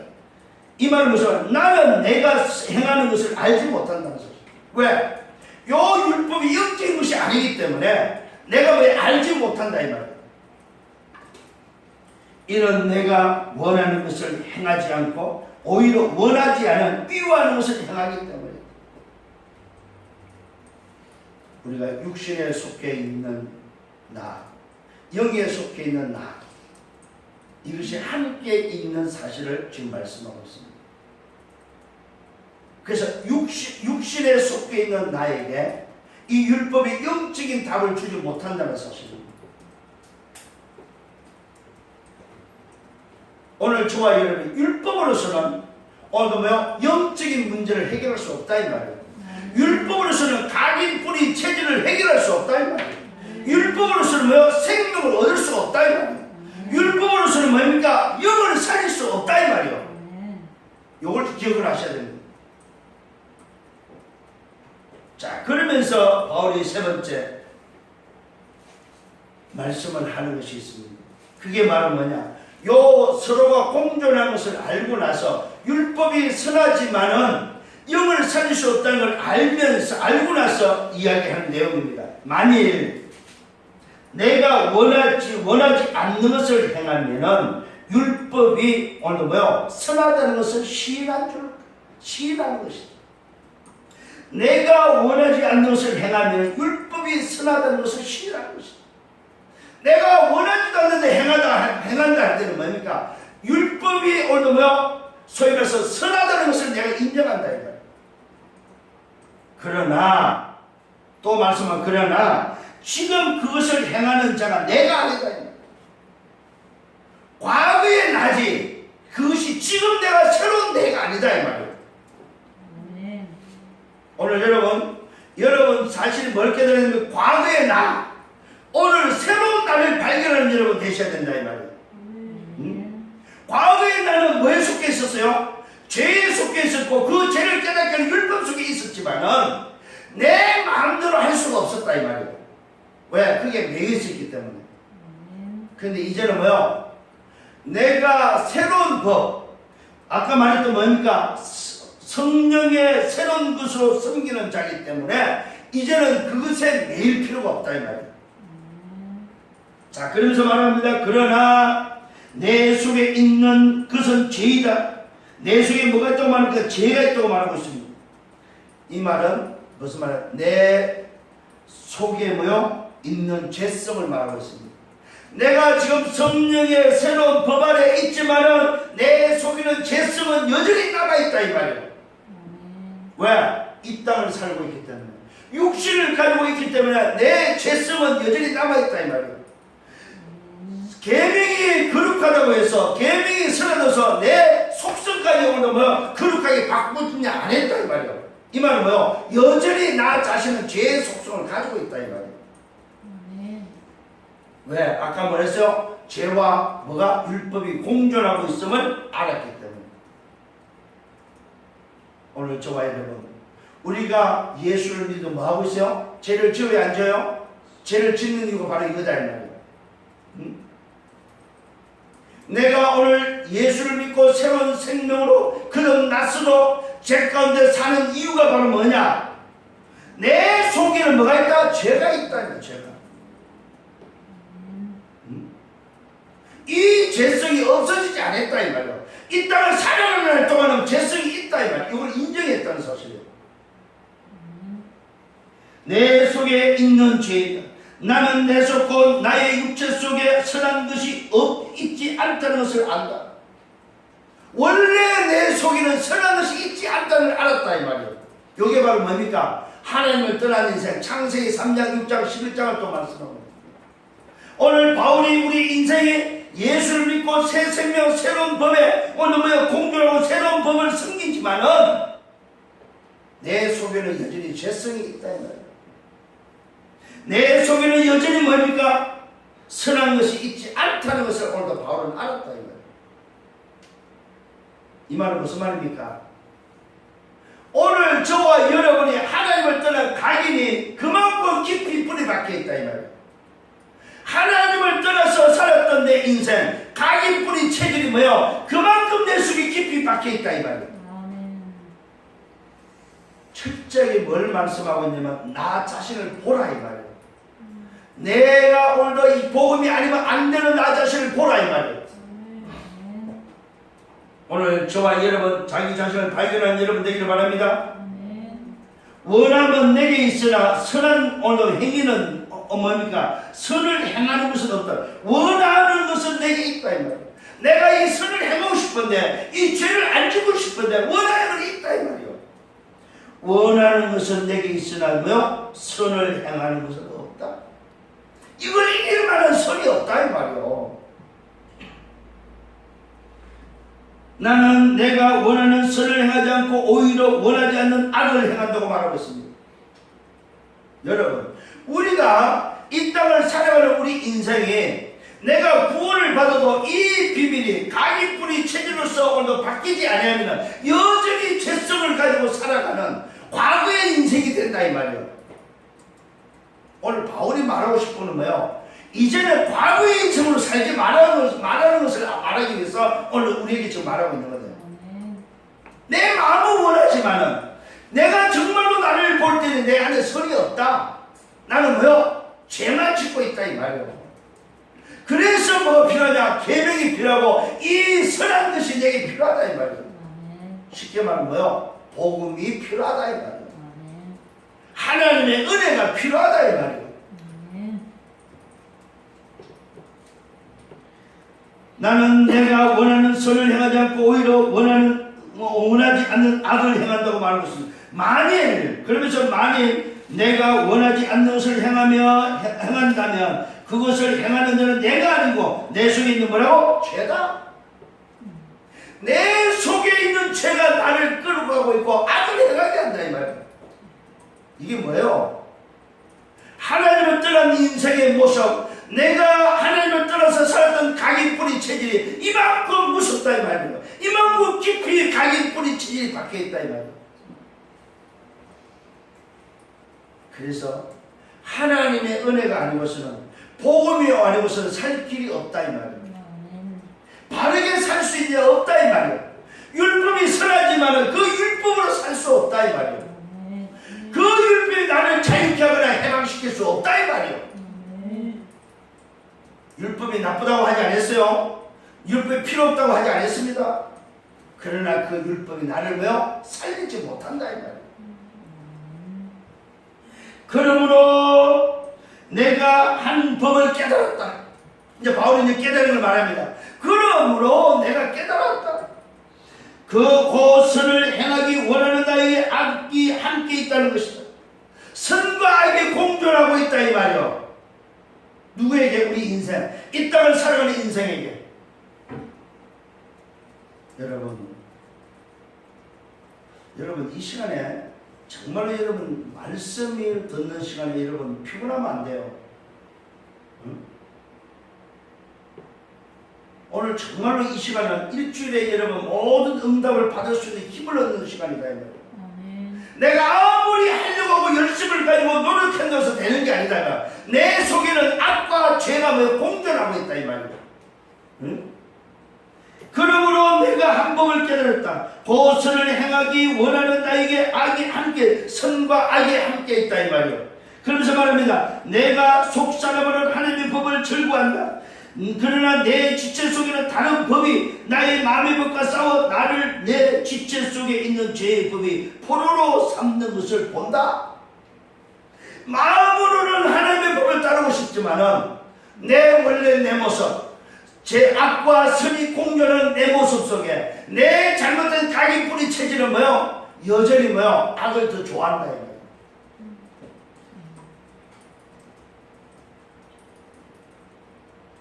이 말은 무슨? 나는 내가 행하는 것을 알지 못한다는 소리. 왜? 요 율법이 영적인 것이 아니기 때문에 내가 왜 알지 못한다 이 말이야. 이런 내가 원하는 것을 행하지 않고 오히려 원하지 않은 미워하는 것을 행하기 때문에 우리가 육신에 속해 있는 나, 영에 속해 있는 나, 이것이 함께 있는 사실을 지금 말씀하고 있습니다. 그래서 육신에 속해 있는 나에게 이 율법이 영적인 답을 주지 못한다는 사실입니다. 오늘 저와 여러분이 율법으로서는 영적인 문제를 해결할 수 없다 이 말이에요. 율법으로서는 각인 뿌리 체질을 해결할 수 없다 이 말이에요. 율법으로서는 생명을 얻을 수 없다 이 말이에요. 율법으로서는 뭡니까? 영을 살릴 수 없다 이 말이에요. 이걸 기억을 하셔야 됩니다. 자, 그러면서 바울이 세 번째 말씀을 하는 것이 있습니다. 그게 바로 뭐냐? 요 서로가 공존한 것을 알고 나서 율법이 선하지만은 영을 살릴 수 없다는 걸 알고 나서 이야기하는 내용입니다. 만일 내가 원하지 않는 것을 행하면은 율법이 오늘 선하다는 것을 시인하는 것이다. 내가 원하지 않는 것을 행하면 율법이 선하다는 것을 시인하는 것이다. 내가 원하지도 않는데 행한다 할 때는 뭡니까? 율법이 오늘 소위 말해서 선하다는 것을 내가 인정한다 이거야. 그러나 또 말씀한 그러나 지금 그것을 행하는 자가 내가 아니다. 과거의 나지 그것이 지금 내가 새로운 내가 아니다 이 말이에요. 오늘 여러분 사실 뭘 깨달았냐면 과거의 나 오늘 새로운 나를 발견하는 여러분 되셔야 된다 이 말이에요. 과거의 나는 뭐에 속해 있었어요? 죄에 속해 있었고 그 죄를 깨닫게 하는 율법 속에 있었지만은 내 마음대로 할 수가 없었다 이 말이에요. 왜? 그게 매여 있었기 때문에. 근데 이제는 내가 새로운 법, 아까 말했던 뭡니까? 성령의 새로운 것으로 섬기는 자이기 때문에 이제는 그것에 매일 필요가 없다 이 말이에요. 자, 그러면서 말합니다. 그러나 내 속에 있는 것은 죄이다. 내 속에 뭐가 있다고 말합니까? 죄가 있다고 말하고 있습니다. 이 말은 무슨 말이야? 내 속에 있는 죄성을 말하고 있습니다. 내가 지금 성령의 새로운 법 아래 있지만은 내 속에는 죄성은 여전히 남아있다 이 말이에요. 왜? 이 땅을 살고 있기 때문에 육신을 가지고 있기 때문에 내 죄성은 여전히 남아있다 이 말이에요. 계명이 거룩하다고 해서 계명이 선하다서 내 속성까지 오늘 거룩하게 바꾸느냐 안 했다 이 말이에요. 이 말은 여전히 나 자신은 죄의 속성을 가지고 있다 이 말이에요. 왜? 아까 뭐랬어요? 죄와 율법이 공존하고 있음을 알았기 때문에. 오늘 저와 여러분 우리가 예수를 믿어 뭐하고 있어요? 죄를 지어야 안 지어요? 죄를 짓는 이유가 바로 이거다 이 말이에요. 내가 오늘 예수를 믿고 새로운 생명으로 거듭났어도 죄 가운데 사는 이유가 바로 뭐냐? 내 속에는 뭐가 있다? 죄가 있다. 죄가. 이 죄성이 없어지지 않았다 이 말이에요. 이 땅을 살아가는 날 동안은 죄성이 있다 이 말이에요. 이걸 인정했다는 사실이에요. 내 속에 있는 죄이다. 나는 내 속 곧 나의 육체 속에 선한 것이 있지 않다는 것을 안다. 원래 내 속에는 선한 것이 있지 않다는 걸 알았다 이 말이에요. 이게 바로 뭡니까? 하나님을 떠난 인생. 창세기 3장 6장 11장을 또 말씀합니다. 오늘 바울이 우리 인생에 예수를 믿고 새 생명 새로운 법에 오늘 공존하고 새로운 법을 섬기지만은 내 속에는 여전히 죄성이 있다 이 말이에요. 내 속에는 여전히 뭡니까? 선한 것이 있지 않다는 것을 오늘도 바울은 알았다 이 말이에요. 이 말은 무슨 말입니까? 오늘 저와 여러분이 하나님을 떠난 각인이 그만큼 깊이 뿌리 박혀 있다 이 말이에요. 하나님을 떠나서 살았던 내 인생 각인 뿌리 체질이 뭐예요? 그만큼 내 속에 깊이 박혀 있다 이 말이에요. 철저하게 뭘 말씀하고 있냐면 나 자신을 보라 이 말이에요. 내가 오늘도 이 복음이 아니면 안 되는 나 자신을 보라 이 말이에요. 오늘 저와 여러분 자기 자신을 발견한 여러분 되기를 바랍니다. 원함은 내게 있으나 선한 오늘 행위는 뭡니까? 선을 행하는 것은 없다. 원하는 것은 내게 있다 이 말이에요. 내가 이 선을 행하고 싶은데 이 죄를 안 지고 싶은데 원하는 것이 있다 이 말이에요. 원하는 것은 내게 있으나 뭐요? 선을 행하는 것은 없다. 이걸 이길 만한 선이 없다 이 말이에요. 나는 내가 원하는 선을 행하지 않고 오히려 원하지 않는 악을 행한다고 말하고 있습니다. 여러분, 우리가 이 땅을 살아가는 우리 인생에 내가 구원을 받아도 이 비밀이 각인 뿌리 체질로서 오늘도 바뀌지 않으면 여전히 죄성을 가지고 살아가는 과거의 인생이 된다 이 말이에요. 오늘 바울이 말하고 싶은 건 뭐예요? 이제는 과거의 인생으로 살지 말하는 것을 말하기 위해서 오늘 우리에게 지금 말하고 있는 거예요. 내 마음은 원하지만은 내가 정말로 나를 볼 때는 내 안에 선이 없다. 나는 뭐요? 죄만 짓고 있다 이 말이에요. 그래서 뭐가 필요하냐? 계명이 필요하고 이 선한 것이 내게 필요하다 이 말이에요. 쉽게 말하면 뭐요? 복음이 필요하다 이 말이에요. 하나님의 은혜가 필요하다 이 말이에요. 나는 내가 원하는 선을 행하지 않고 오히려 원하지 않는 악을 행한다고 말하고 있습니다. 그러면서 만일 내가 원하지 않는 것을 행한다면 그것을 행하는 자는 내가 아니고 내 속에 있는 뭐라고? 죄다. 내 속에 있는 죄가 나를 끌고 가고 있고 악을 행하게 한다 이 말이에요. 이게 뭐예요? 하나님을 떠난 인생의 모습, 내가 하나님을 떠나서 살았던 각인 뿌리 체질이 이만큼 무섭다 이 말이에요. 이만큼 깊이 각인 뿌리 체질이 박혀있다 이 말이에요. 그래서 하나님의 은혜가 아니고서는 복음이 아니고서는 살 길이 없다 이 말이에요. 바르게 살 수 있는 게 없다 이 말이에요. 율법이 선하지만 그 율법으로 살 수 없다 이 말이에요. 그 율법이 나를 자유케 하거나 해방시킬 수 없다 이 말이에요. 율법이 나쁘다고 하지 않았어요. 율법이 필요 없다고 하지 않았습니다. 그러나 그 율법이 나를 뭐요? 살리지 못한다 이 말이에요. 그러므로 내가 한 법을 깨달았다. 이제 바울이 이제 깨달은 걸 말합니다. 그러므로 내가 깨달았다. 그 선을 행하기 원하는 나에게 악이 함께 있다는 것이다. 선과 악이 공존하고 있다 이 말이요. 누구에게? 우리 인생, 이 땅을 살아가는 인생에게. 여러분 이 시간에 정말로 여러분 말씀을 듣는 시간에 여러분 피곤하면 안 돼요. 응? 오늘 정말로 이 시간은 일주일에 여러분 모든 응답을 받을 수 있는 힘을 얻는 시간이다. 내가 아무리 하려고 하고 열심을 가지고 노력한다고 되는 게 아니다. 내 속에는 악과 죄가 공존하고 있다 이 말이야. 응? 그러므로 내가 한 법을 깨달았다. 그 선을 행하기 원하는 나에게 악이 함께, 선과 악이 함께 있다 이 말이야. 그러면서 말합니다. 내가 속사람으로 하나님의 법을 절구한다. 그러나 내 지체 속에는 다른 법이 나의 마음의 법과 싸워 나를 내 지체 속에 있는 죄의 법이 포로로 삼는 것을 본다. 마음으로는 하나님의 법을 따르고 싶지만은 내 원래 내 모습, 제 악과 선이 공존하는 내 모습 속에 내 잘못된 각인 뿌리 체질은 뭐요? 여전히 뭐요? 악을 더 좋아한다 이거예요.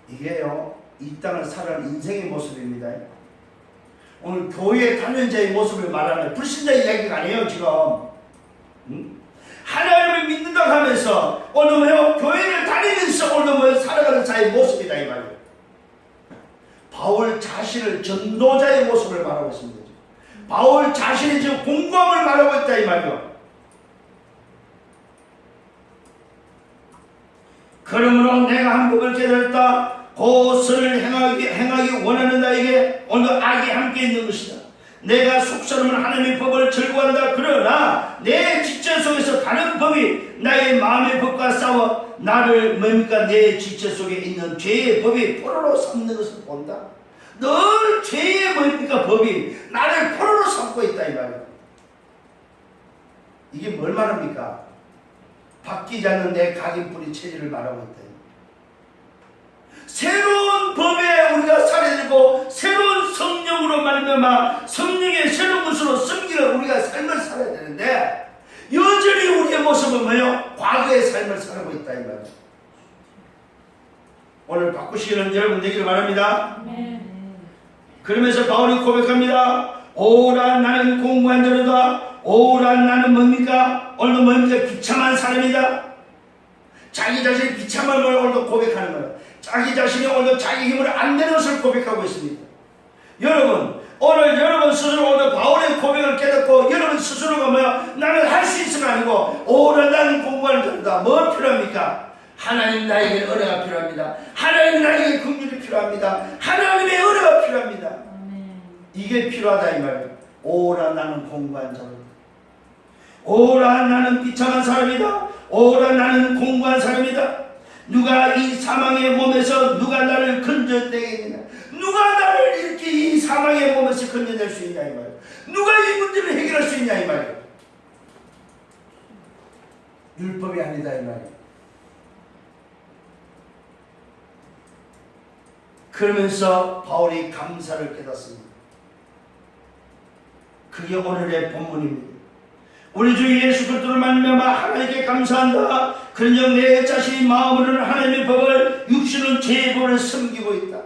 이게요, 이 땅을 살아가는 인생의 모습입니다. 오늘 교회 단연자의 모습을 말하는 불신자 이야기가 아니에요 지금. 응? 하나님을 믿는다고 하면서 오늘 뭐요? 교회를 다니면서 오늘 뭐요? 살아가는 자의 모습이다 이 말이에요. 바울 자신을 전도자의 모습을 말하고 있습니다. 바울 자신이 지금 공부함을 말하고 있다 이 말이에요. 그러므로 내가 한 법을 깨달았다. 그것을 행하기 원하는 나에게 오늘 악이 함께 있는 것이다. 내가 속사람은 하나님의 법을 절구한다. 그러나 내 지체 속에서 다른 법이 나의 마음의 법과 싸워 나를 뭡니까? 내 지체 속에 있는 죄의 법이 포로로 삼는 것을 본다. 늘 죄의 뭡니까? 법이 나를 포로로 삼고 있다 이 말이에요. 이게 뭘 말합니까? 바뀌지 않는 내 각인뿌리 체질을 말하고 있다. 새로운 법에 우리가 살아야 되고 새로운 성령으로 말미암아 성령의 새로운 것으로 섬기는 우리가 삶을 살아야 되는데 여전히 우리의 모습은 뭐예요? 과거의 삶을 살고 있다 이 말이에요. 오늘 바꾸시기는 여러분 되기를 바랍니다. 그러면서 바울이 고백합니다. 오라 나는 공부한 자로다. 오라 나는 뭡니까? 오늘도 뭡니까? 비참한 사람이다. 자기 자신이 비참함을 오늘도 고백하는 거예요. 자기 자신이 오늘 자기 힘으로 안 되는 것을 고백하고 있습니다. 여러분 오늘 여러분 스스로 오늘 바울의 고백을 깨닫고 여러분 스스로가 뭐야? 나는 할 수 있어가 아니고 오늘 나는 공부하는 자다. 뭐 필요합니까? 하나님 나에게 은혜가 필요합니다. 하나님 나에게 긍휼이 필요합니다. 하나님의 은혜가 필요합니다. 이게 필요하다 이 말이에요. 오라 나는 공부한 자다. 오라 나는 비참한 사람이다. 오라 나는 공부한 사람이다. 누가 이 사망의 몸에서 누가 나를 건져내겠느냐? 누가 나를 이렇게 이 사망의 몸에서 건져낼 수 있냐 이 말이에요. 누가 이 문제를 해결할 수 있냐 이 말이에요. 율법이 아니다 이 말이에요. 그러면서 바울이 감사를 깨닫습니다. 그게 오늘의 본문입니다. 우리 주 예수 그리스도를 만나마 하나님께 감사한다. 그런즉 내 자신이 마음으로는 하나님의 법을 육신은 죄의 법을 섬기고 있다.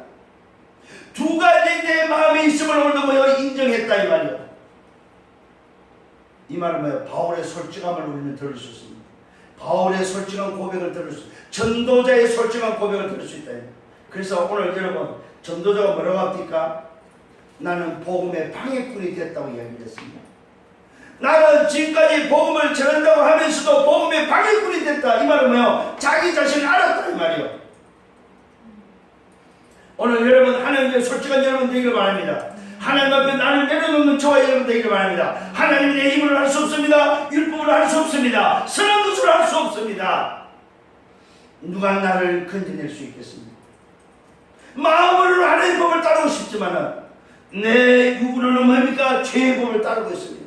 두 가지 내 마음에 있음을 오늘 모여 인정했다 이 말이에요. 이 말은 뭐예요? 바울의 솔직함을 우리는 들을 수 있습니다. 바울의 솔직한 고백을 들을 수 있습니다. 전도자의 솔직한 고백을 들을 수 있다. 그래서 오늘 여러분 전도자가 뭐라고 합니까? 나는 복음의 방해꾼이 됐다고 이야기를 했습니다. 나는 지금까지 복음을 전한다고 하면서도 복음의 방해꾼이 됐다. 이 말은 뭐예요? 자기 자신을 알았다 이 말이에요. 오늘 여러분 하나님의 솔직한 여러분 되기를 바랍니다. 하나님 앞에 나를 내려놓는 저와 여러분 되기를 바랍니다. 하나님이 내 힘으로 할 수 없습니다. 율법으로 할 수 없습니다. 선한 것으로 할 수 없습니다. 누가 나를 건져낼 수 있겠습니까? 마음으로 하나님의 법을 따르고 싶지만 내 육으로는 뭡니까? 죄의 법을 따르고 있습니다.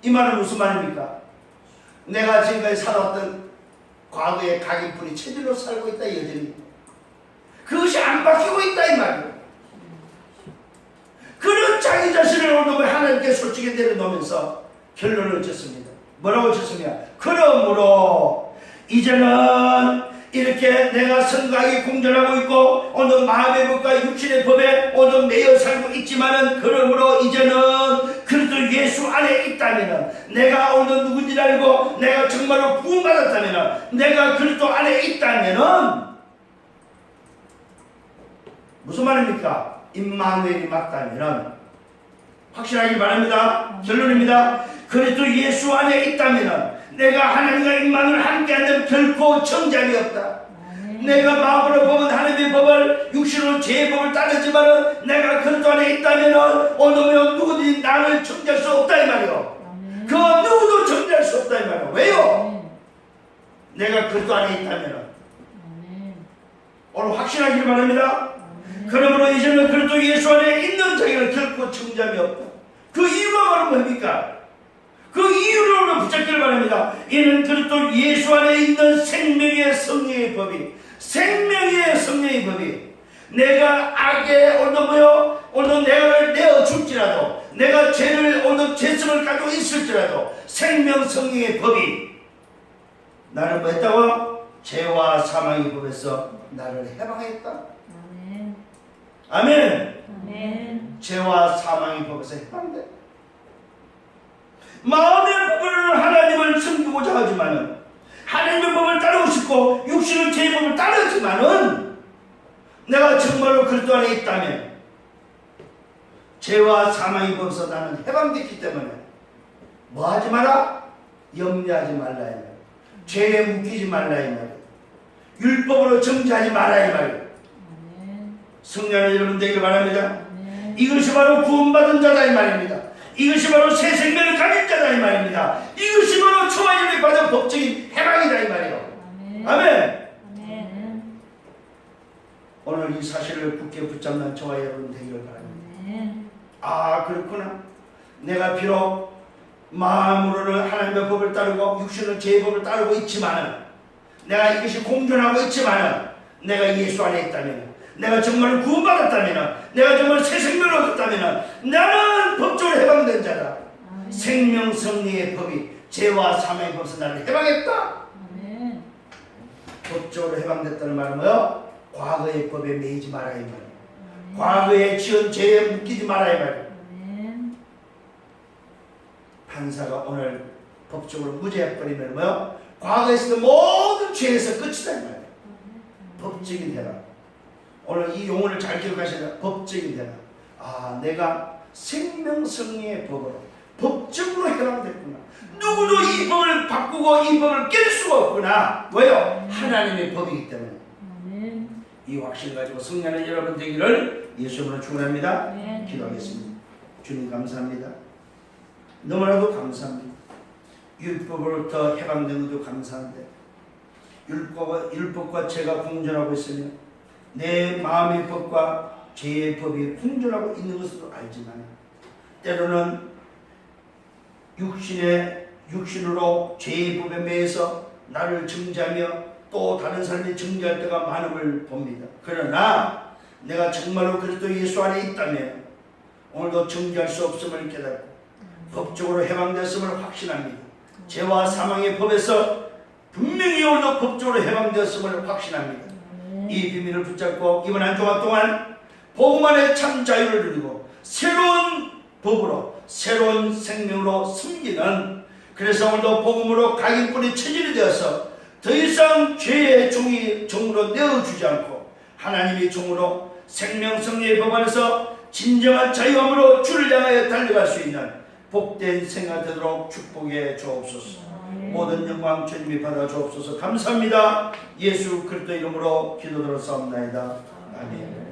이 말은 무슨 말입니까? 내가 지금까지 살아왔던 과거의 각인뿌리 체질로 살고 있다 여전히. 그것이 안 바뀌고 있다 이 말이에요. 그런 자기 자신을 오늘 하나님께 솔직히 내려놓으면서 결론을 짓습니다. 뭐라고 짓습니까? 그러므로 이제는 이렇게 내가 선각이 공존하고 있고 오늘 마음의 법과 육신의 법에 오늘 매여 살고 있지만은 그러므로 이제는 그리스도 예수 안에 있다면은 내가 오늘 누군지 알고 내가 정말로 구원받았다면은 내가 그리스도 안에 있다면은 무슨 말입니까? 임마누엘이 맞다면은 확실하기 바랍니다. 결론입니다. 그리스도 예수 안에 있다면은 내가 하나님과 임마누엘 함께하는 결코 정죄함이 없다. 내가 마음으로 보면 하나님의 법을 육신으로 죄의 법을 따르지만은 내가 그리스도 안에 있다면은 오늘 누구든지 나를 정죄할 수 없다 이 말이요. 그 누구도 정죄할 수 없다 이 말이요. 왜요? 내가 그리스도 안에 있다면은 오늘 확신하기를 바랍니다. 그러므로 이제는 그리스도 예수 안에 있는 자에게는 결코 정죄함이 없다. 그 이유가 바로 뭡니까? 그 이유로 붙잡기를 바랍니다. 이는 그리스도 예수 안에 있는 생명의 성령의 법이 생명의 성령의 법이 내가 악에 오늘 뭐요? 오늘 내가 내어 줄지라도 내가 죄를 오늘 죄성을 가지고 있을지라도 생명 성령의 법이 나를 뭐 했다고? 죄와 사망의 법에서 나를 해방했다. 아멘. 아멘. 아멘. 죄와 사망의 법에서 해방돼. 마음의 법을 하나님을 섬기고자 순종하지만은 하나님의 법을 따르고 싶고 육신은 제 법을 따르지만은 내가 정말로 그리스도 안에 있다면 죄와 사망이 벌써 나는 해방됐기 때문에 뭐 하지 마라? 염려하지 말라 이 말이야. 죄에 묶이지 말라 이 말이야. 율법으로 정죄하지 말라 이 말이야. 성령의 여러분 되기를 바랍니다. 이것이 바로 구원받은 자다 이 말입니다. 이것이 바로 새 생명을 가진 자다 이 말입니다. 이것이 바로 초와 열매 받은 법적인 해방이다 이 말이에요. 아멘. 오늘 이 사실을 굳게 붙잡는 저와 여러분 되기를 바랍니다. 아 그렇구나. 내가 비록 마음으로는 하나님의 법을 따르고 육신은 제 법을 따르고 있지만은 내가 이것이 공존하고 있지만은 내가 예수 안에 있다면 내가 정말 구원받았다면 내가 정말 새 생명을 얻었다면 나는 법적으로 해방된 자다. 생명 성리의 법이 죄와 사망의 법에서 나를 해방했다. 법적으로 해방됐다는 말은 뭐요? 과거의 법에 매이지 마라 이 말이에요. 과거에 지은 죄에 묶이지 마라 이 말이에요. 판사가 오늘 법적으로 무죄해버리면 뭐요? 과거에 있었던 모든 죄에서 끝이다 이 말이에요. 법적인 해방. 오늘 이 용어를 잘 기억하셔야 법적인 해방. 아 내가 생명성리의 법으로 법적으로 해방됐구나. 누구도 이 법을 바꾸고 이 법을 깰 수가 없구나. 왜요? 하나님의 법이기 때문에. 이 확신 가지고 성령의 여러분 되기를 예수님으로 축원합니다. 기도하겠습니다. 주님 감사합니다. 너무나도 감사합니다. 율법으로부터 해방된 것도 감사한데 율법과 죄가 공존하고 있으며 내 마음의 법과 죄의 법이 공존하고 있는 것으로 알지만 때로는 육신으로 죄의 법에 매여서 나를 정죄하며 또 다른 사람이 정죄할 때가 많음을 봅니다. 그러나 내가 정말로 그리스도 예수 안에 있다면 오늘도 정죄할 수 없음을 깨닫고 법적으로 해방되었음을 확신합니다. 죄와 사망의 법에서 분명히 오늘도 법적으로 해방되었음을 확신합니다. 이 비밀을 붙잡고 이번 한 주간 동안 복음 안에 참 자유를 누리고 새로운 법으로 새로운 생명으로 숨기는 그래서 오늘도 복음으로 각인뿌리 체질이 되어서 더 이상 죄의 종으로 내어주지 않고 하나님의 종으로 생명성리의 법 안에서 진정한 자유함으로 주를 향하여 달려갈 수 있는 복된 생활 되도록 축복해 주옵소서. 모든 영광 주님이 받아 주옵소서. 감사합니다. 예수 그리스도 이름으로 기도드렸사옵나이다. 아멘.